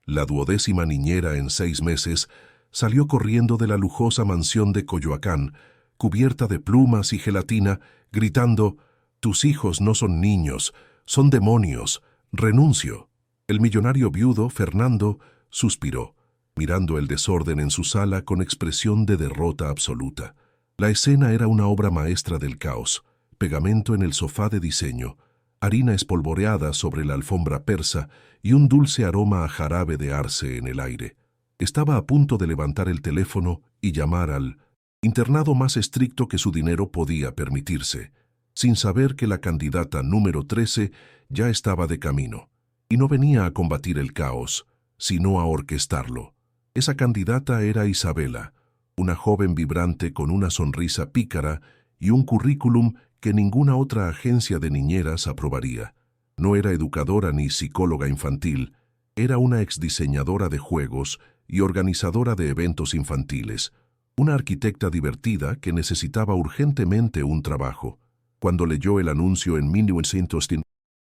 la 12ª niñera en 6 meses, salió corriendo de la lujosa mansión de Coyoacán, cubierta de plumas y gelatina, gritando: «Tus hijos no son niños, son demonios, renuncio». El millonario viudo, Fernando, suspiró, mirando el desorden en su sala con expresión de derrota absoluta. La escena era una obra maestra del caos: pegamento en el sofá de diseño, harina espolvoreada sobre la alfombra persa y un dulce aroma a jarabe de arce en el aire. Estaba a punto de levantar el teléfono y llamar al internado más estricto que su dinero podía permitirse, sin saber que la candidata número 13 ya estaba de camino, y no venía a combatir el caos, sino a orquestarlo. Esa candidata era Isabela, una joven vibrante con una sonrisa pícara y un currículum que ninguna otra agencia de niñeras aprobaría. No era educadora ni psicóloga infantil, era una exdiseñadora de juegos y organizadora de eventos infantiles, una arquitecta divertida que necesitaba urgentemente un trabajo. Cuando leyó el anuncio en 1900,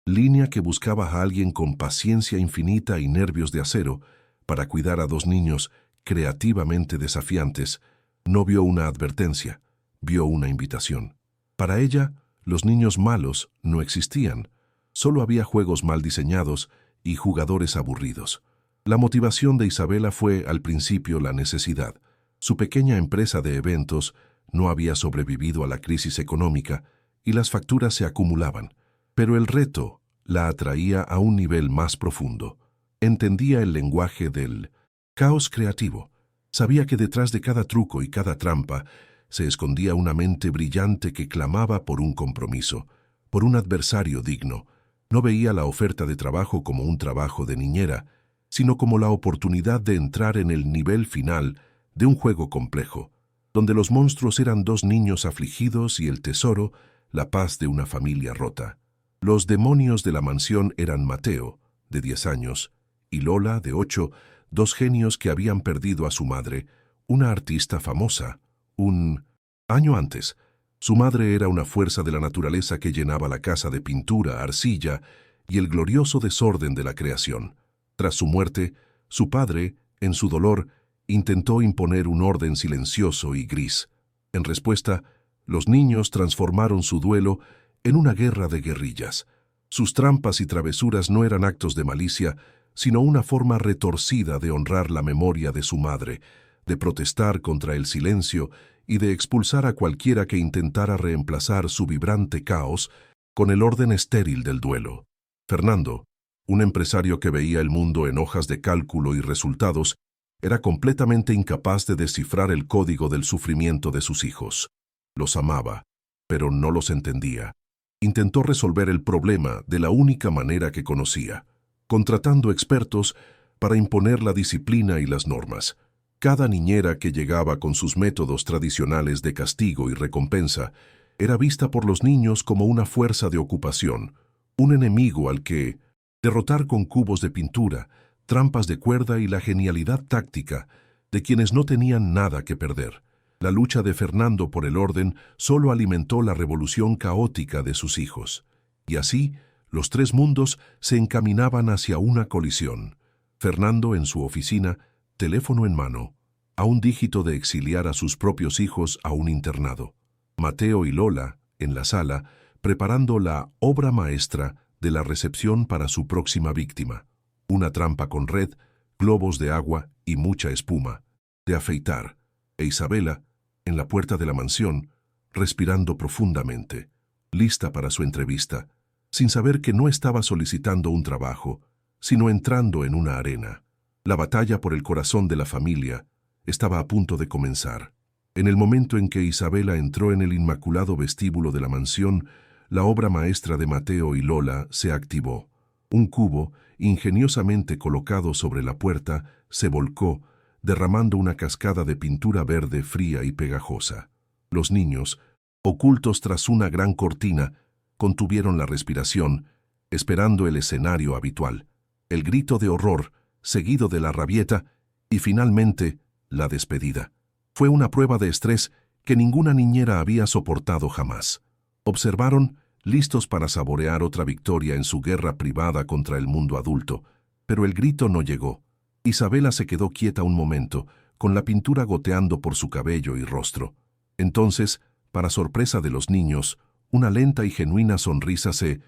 línea que buscaba a alguien con paciencia infinita y nervios de acero para cuidar a 2 niños creativamente desafiantes, no vio una advertencia, vio una invitación. Para ella, los niños malos no existían, solo había juegos mal diseñados y jugadores aburridos. La motivación de Isabela fue, al principio, la necesidad. Su pequeña empresa de eventos no había sobrevivido a la crisis económica y las facturas se acumulaban, pero el reto la atraía a un nivel más profundo. Entendía el lenguaje del caos creativo. Sabía que detrás de cada truco y cada trampa se escondía una mente brillante que clamaba por un compromiso, por un adversario digno. No veía la oferta de trabajo como un trabajo de niñera, sino como la oportunidad de entrar en el nivel final de un juego complejo, donde los monstruos eran 2 niños afligidos y el tesoro, la paz de una familia rota. Los demonios de la mansión eran Mateo, de 10 años, y Lola, de 8, 2 genios que habían perdido a su madre, una artista famosa. Un año antes, su madre era una fuerza de la naturaleza que llenaba la casa de pintura, arcilla y el glorioso desorden de la creación. Tras su muerte, su padre, en su dolor, intentó imponer un orden silencioso y gris. En respuesta, los niños transformaron su duelo en una guerra de guerrillas. Sus trampas y travesuras no eran actos de malicia, sino una forma retorcida de honrar la memoria de su madre, de protestar contra el silencio y de expulsar a cualquiera que intentara reemplazar su vibrante caos con el orden estéril del duelo. Fernando, un empresario que veía el mundo en hojas de cálculo y resultados, era completamente incapaz de descifrar el código del sufrimiento de sus hijos. Los amaba, pero no los entendía. Intentó resolver el problema de la única manera que conocía, contratando expertos para imponer la disciplina y las normas. Cada niñera que llegaba con sus métodos tradicionales de castigo y recompensa era vista por los niños como una fuerza de ocupación, un enemigo al que derrotar con cubos de pintura, trampas de cuerda y la genialidad táctica de quienes no tenían nada que perder. La lucha de Fernando por el orden solo alimentó la revolución caótica de sus hijos. Y así, los 3 mundos se encaminaban hacia una colisión. Fernando en su oficina, teléfono en mano, a un dígito de exiliar a sus propios hijos a un internado. Mateo y Lola, en la sala, preparando la obra maestra de la recepción para su próxima víctima. Una trampa con red, globos de agua y mucha espuma, de afeitar. E Isabela, en la puerta de la mansión, respirando profundamente, lista para su entrevista, sin saber que no estaba solicitando un trabajo, sino entrando en una arena. La batalla por el corazón de la familia estaba a punto de comenzar. En el momento en que Isabela entró en el inmaculado vestíbulo de la mansión, la obra maestra de Mateo y Lola se activó. Un cubo, ingeniosamente colocado sobre la puerta, se volcó, derramando una cascada de pintura verde fría y pegajosa. Los niños, ocultos tras una gran cortina, contuvieron la respiración, esperando el escenario habitual, el grito de horror, seguido de la rabieta, y finalmente, la despedida. Fue una prueba de estrés que ninguna niñera había soportado jamás. Observaron, listos para saborear otra victoria en su guerra privada contra el mundo adulto, pero el grito no llegó. Isabela se quedó quieta un momento, con la pintura goteando por su cabello y rostro. Entonces, para sorpresa de los niños, una lenta y genuina sonrisa se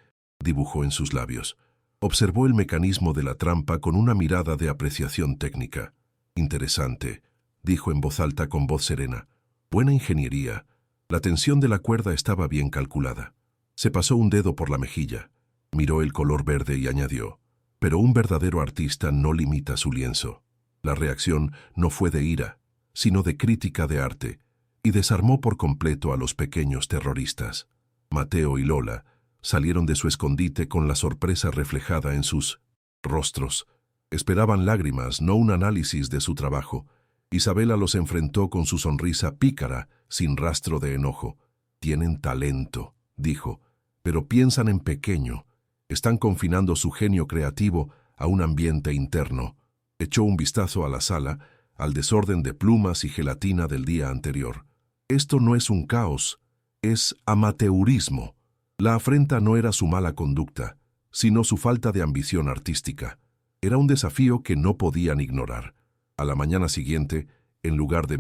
dibujó en sus labios. Observó el mecanismo de la trampa con una mirada de apreciación técnica. «Interesante», dijo en voz alta con voz serena. «Buena ingeniería. La tensión de la cuerda estaba bien calculada». Se pasó un dedo por la mejilla, miró el color verde y añadió: «Pero un verdadero artista no limita su lienzo». La reacción no fue de ira, sino de crítica de arte, y desarmó por completo a los pequeños terroristas. Mateo y Lola salieron de su escondite con la sorpresa reflejada en sus rostros. Esperaban lágrimas, no un análisis de su trabajo. Isabela los enfrentó con su sonrisa pícara, sin rastro de enojo. «Tienen talento», dijo, «pero piensan en pequeño. Están confinando su genio creativo a un ambiente interno». Echó un vistazo a la sala, al desorden de plumas y gelatina del día anterior. «Esto no es un caos, es amateurismo». La afrenta no era su mala conducta, sino su falta de ambición artística. Era un desafío que no podían ignorar. A la mañana siguiente, en lugar de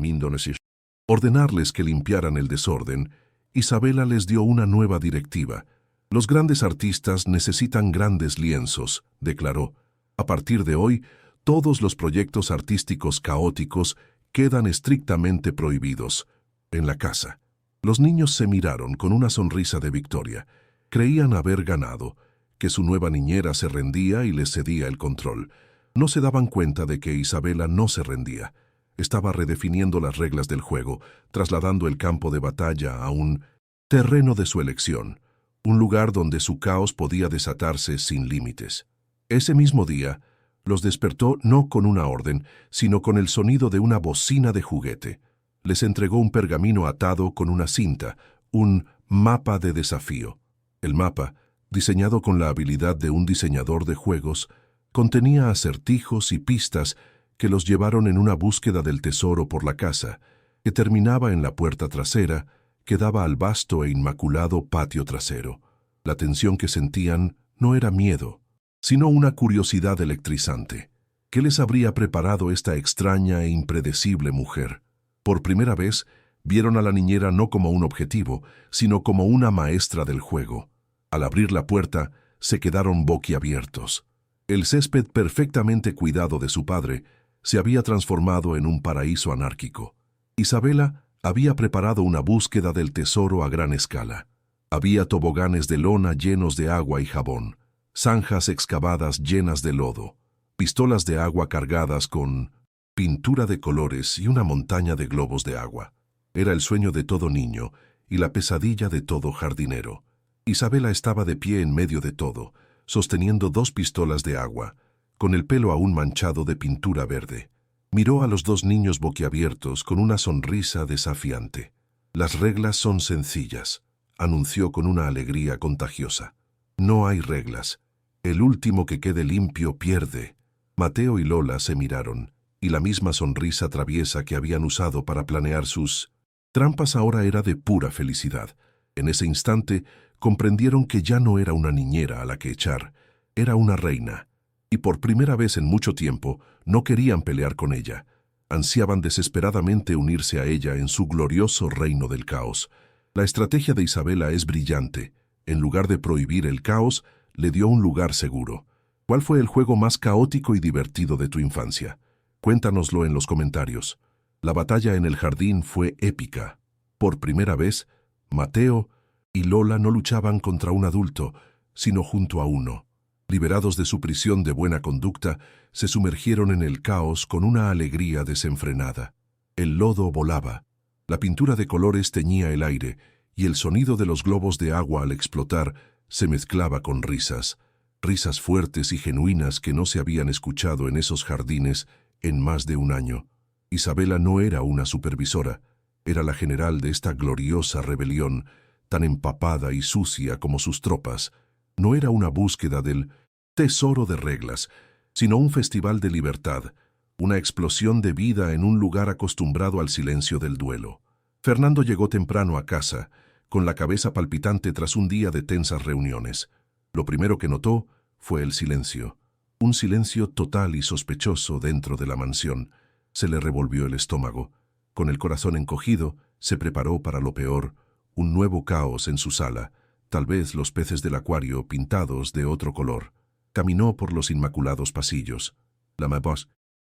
ordenarles que limpiaran el desorden, Isabela les dio una nueva directiva. «Los grandes artistas necesitan grandes lienzos», declaró. «A partir de hoy, todos los proyectos artísticos caóticos quedan estrictamente prohibidos en la casa». Los niños se miraron con una sonrisa de victoria. Creían haber ganado, que su nueva niñera se rendía y les cedía el control. No se daban cuenta de que Isabela no se rendía. Estaba redefiniendo las reglas del juego, trasladando el campo de batalla a un terreno de su elección, un lugar donde su caos podía desatarse sin límites. Ese mismo día, los despertó no con una orden, sino con el sonido de una bocina de juguete. Les entregó un pergamino atado con una cinta, un mapa de desafío. El mapa, diseñado con la habilidad de un diseñador de juegos, contenía acertijos y pistas que los llevaron en una búsqueda del tesoro por la casa, que terminaba en la puerta trasera, que daba al vasto e inmaculado patio trasero. La tensión que sentían no era miedo, sino una curiosidad electrizante. ¿Qué les habría preparado esta extraña e impredecible mujer? Por primera vez, vieron a la niñera no como un objetivo, sino como una maestra del juego. Al abrir la puerta, se quedaron boquiabiertos. El césped perfectamente cuidado de su padre se había transformado en un paraíso anárquico. Isabela había preparado una búsqueda del tesoro a gran escala. Había toboganes de lona llenos de agua y jabón, zanjas excavadas llenas de lodo, pistolas de agua cargadas con pintura de colores y una montaña de globos de agua. Era el sueño de todo niño y la pesadilla de todo jardinero. Isabela estaba de pie en medio de todo, sosteniendo 2 pistolas de agua, con el pelo aún manchado de pintura verde. Miró a los 2 niños boquiabiertos con una sonrisa desafiante. «Las reglas son sencillas», anunció con una alegría contagiosa. «No hay reglas. El último que quede limpio pierde». Mateo y Lola se miraron, y la misma sonrisa traviesa que habían usado para planear sus trampas ahora era de pura felicidad. En ese instante comprendieron que ya no era una niñera a la que echar, era una reina, y por primera vez en mucho tiempo no querían pelear con ella. Ansiaban desesperadamente unirse a ella en su glorioso reino del caos. La estrategia de Isabela es brillante. En lugar de prohibir el caos, le dio un lugar seguro. ¿Cuál fue el juego más caótico y divertido de tu infancia? Cuéntanoslo en los comentarios. La batalla en el jardín fue épica. Por primera vez, Mateo y Lola no luchaban contra un adulto, sino junto a uno. Liberados de su prisión de buena conducta, se sumergieron en el caos con una alegría desenfrenada. El lodo volaba, la pintura de colores teñía el aire, y el sonido de los globos de agua al explotar se mezclaba con risas, risas fuertes y genuinas que no se habían escuchado en esos jardines en más de un año. Isabela no era una supervisora, era la general de esta gloriosa rebelión, tan empapada y sucia como sus tropas. No era una búsqueda del tesoro de reglas, sino un festival de libertad, una explosión de vida en un lugar acostumbrado al silencio del duelo. Fernando llegó temprano a casa, con la cabeza palpitante tras un día de tensas reuniones. Lo primero que notó fue el silencio. Un silencio total y sospechoso dentro de la mansión. Se le revolvió el estómago. Con el corazón encogido, se preparó para lo peor, un nuevo caos en su sala, tal vez los peces del acuario pintados de otro color. Caminó por los inmaculados pasillos. La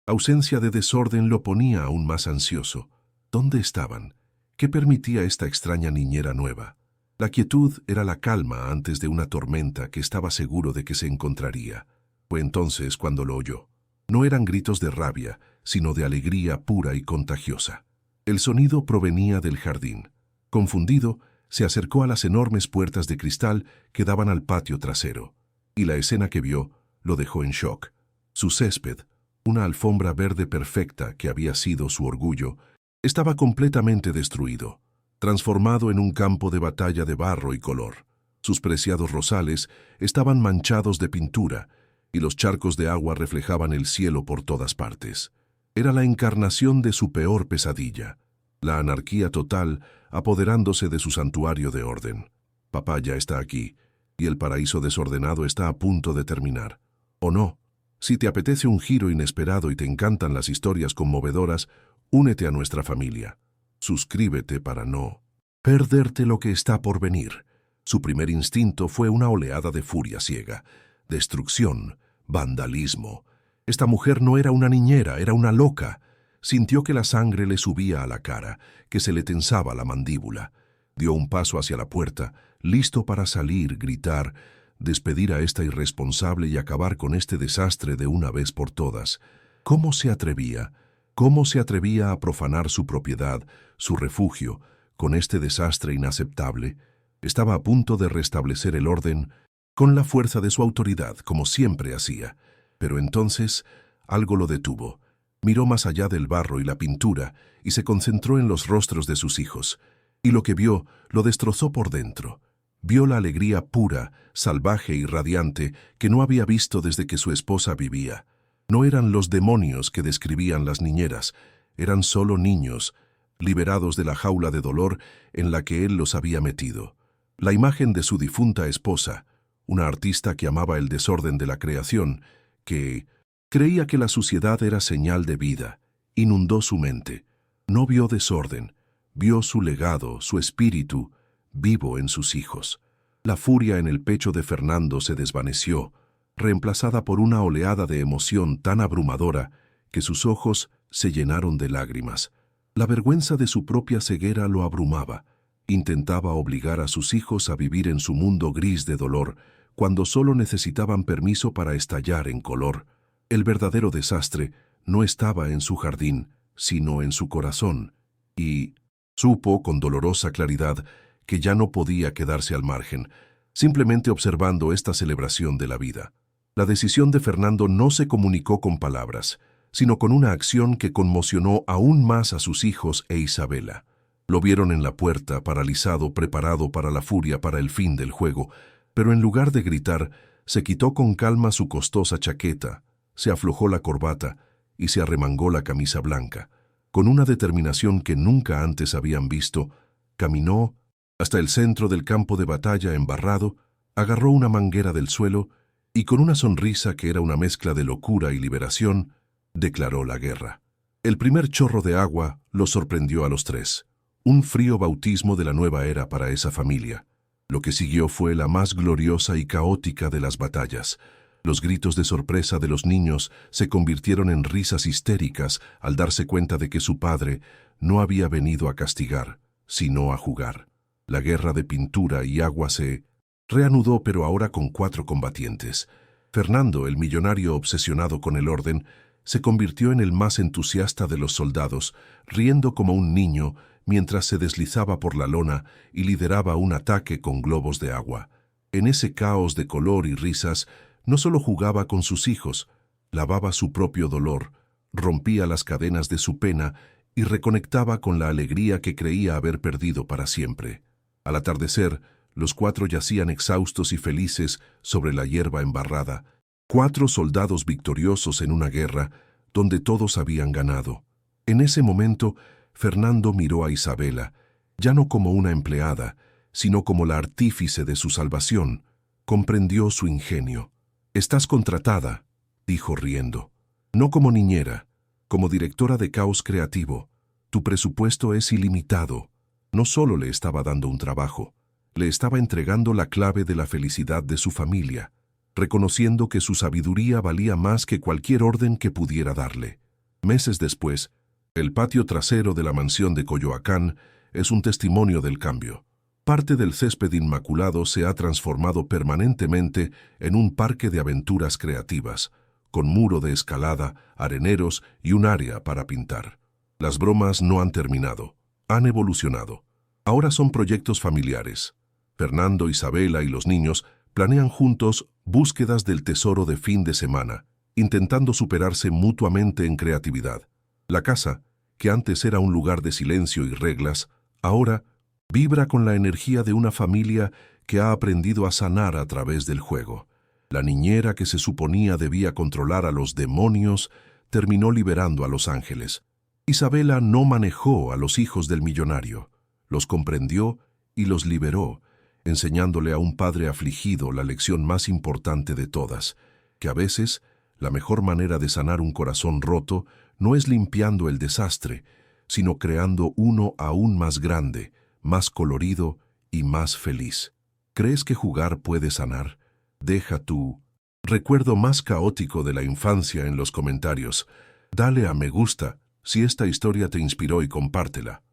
ausencia de desorden lo ponía aún más ansioso. ¿Dónde estaban? ¿Qué permitía esta extraña niñera nueva? La quietud era la calma antes de una tormenta que estaba seguro de que se encontraría. Fue entonces cuando lo oyó. No eran gritos de rabia, sino de alegría pura y contagiosa. El sonido provenía del jardín. Confundido, se acercó a las enormes puertas de cristal que daban al patio trasero. Y la escena que vio lo dejó en shock. Su césped, una alfombra verde perfecta que había sido su orgullo, estaba completamente destruido, transformado en un campo de batalla de barro y color. Sus preciados rosales estaban manchados de pintura, y los charcos de agua reflejaban el cielo por todas partes. Era la encarnación de su peor pesadilla, la anarquía total apoderándose de su santuario de orden. Papá ya está aquí, y el paraíso desordenado está a punto de terminar. ¿O no? Si te apetece un giro inesperado y te encantan las historias conmovedoras, únete a nuestra familia. Suscríbete para no perderte lo que está por venir. Su primer instinto fue una oleada de furia ciega, destrucción, vandalismo. Esta mujer no era una niñera, era una loca. Sintió que la sangre le subía a la cara, que se le tensaba la mandíbula. Dio un paso hacia la puerta, listo para salir, gritar, despedir a esta irresponsable y acabar con este desastre de una vez por todas. ¿Cómo se atrevía? ¿Cómo se atrevía a profanar su propiedad, su refugio, con este desastre inaceptable? Estaba a punto de restablecer el orden con la fuerza de su autoridad, como siempre hacía. Pero entonces algo lo detuvo. Miró más allá del barro y la pintura y se concentró en los rostros de sus hijos. Y lo que vio lo destrozó por dentro. Vio la alegría pura, salvaje y radiante que no había visto desde que su esposa vivía. No eran los demonios que describían las niñeras, eran solo niños, liberados de la jaula de dolor en la que él los había metido. La imagen de su difunta esposa, una artista que amaba el desorden de la creación, que creía que la suciedad era señal de vida, inundó su mente. No vio desorden, vio su legado, su espíritu, vivo en sus hijos. La furia en el pecho de Fernando se desvaneció, reemplazada por una oleada de emoción tan abrumadora que sus ojos se llenaron de lágrimas. La vergüenza de su propia ceguera lo abrumaba. Intentaba obligar a sus hijos a vivir en su mundo gris de dolor, cuando solo necesitaban permiso para estallar en color. El verdadero desastre no estaba en su jardín, sino en su corazón, y supo con dolorosa claridad que ya no podía quedarse al margen, simplemente observando esta celebración de la vida. La decisión de Fernando no se comunicó con palabras, sino con una acción que conmocionó aún más a sus hijos e Isabela. Lo vieron en la puerta, paralizado, preparado para la furia, para el fin del juego, pero en lugar de gritar, se quitó con calma su costosa chaqueta, se aflojó la corbata y se arremangó la camisa blanca. Con una determinación que nunca antes habían visto, caminó hasta el centro del campo de batalla embarrado, agarró una manguera del suelo y con una sonrisa que era una mezcla de locura y liberación, declaró la guerra. El primer chorro de agua los sorprendió a los tres. Un frío bautismo de la nueva era para esa familia. Lo que siguió fue la más gloriosa y caótica de las batallas. Los gritos de sorpresa de los niños se convirtieron en risas histéricas al darse cuenta de que su padre no había venido a castigar, sino a jugar. La guerra de pintura y agua se reanudó, pero ahora con 4 combatientes. Fernando, el millonario obsesionado con el orden, se convirtió en el más entusiasta de los soldados, riendo como un niño mientras se deslizaba por la lona y lideraba un ataque con globos de agua. En ese caos de color y risas, no solo jugaba con sus hijos, lavaba su propio dolor, rompía las cadenas de su pena y reconectaba con la alegría que creía haber perdido para siempre. Al atardecer, los 4 yacían exhaustos y felices sobre la hierba embarrada, 4 soldados victoriosos en una guerra donde todos habían ganado. En ese momento, Fernando miró a Isabela, ya no como una empleada, sino como la artífice de su salvación. Comprendió su ingenio. «Estás contratada», dijo riendo. No como niñera, como directora de Caos Creativo. Tu presupuesto es ilimitado. No solo le estaba dando un trabajo, le estaba entregando la clave de la felicidad de su familia, reconociendo que su sabiduría valía más que cualquier orden que pudiera darle. Meses después, el patio trasero de la mansión de Coyoacán es un testimonio del cambio. Parte del césped inmaculado se ha transformado permanentemente en un parque de aventuras creativas, con muro de escalada, areneros y un área para pintar. Las bromas no han terminado, han evolucionado. Ahora son proyectos familiares. Fernando, Isabela y los niños planean juntos búsquedas del tesoro de fin de semana, intentando superarse mutuamente en creatividad. La casa, que antes era un lugar de silencio y reglas, ahora vibra con la energía de una familia que ha aprendido a sanar a través del juego. La niñera que se suponía debía controlar a los demonios terminó liberando a los ángeles. Isabela no manejó a los hijos del millonario, los comprendió y los liberó, enseñándole a un padre afligido la lección más importante de todas, que a veces la mejor manera de sanar un corazón roto no es limpiando el desastre, sino creando uno aún más grande, más colorido y más feliz. ¿Crees que jugar puede sanar? Deja tu recuerdo más caótico de la infancia en los comentarios. Dale a me gusta si esta historia te inspiró y compártela.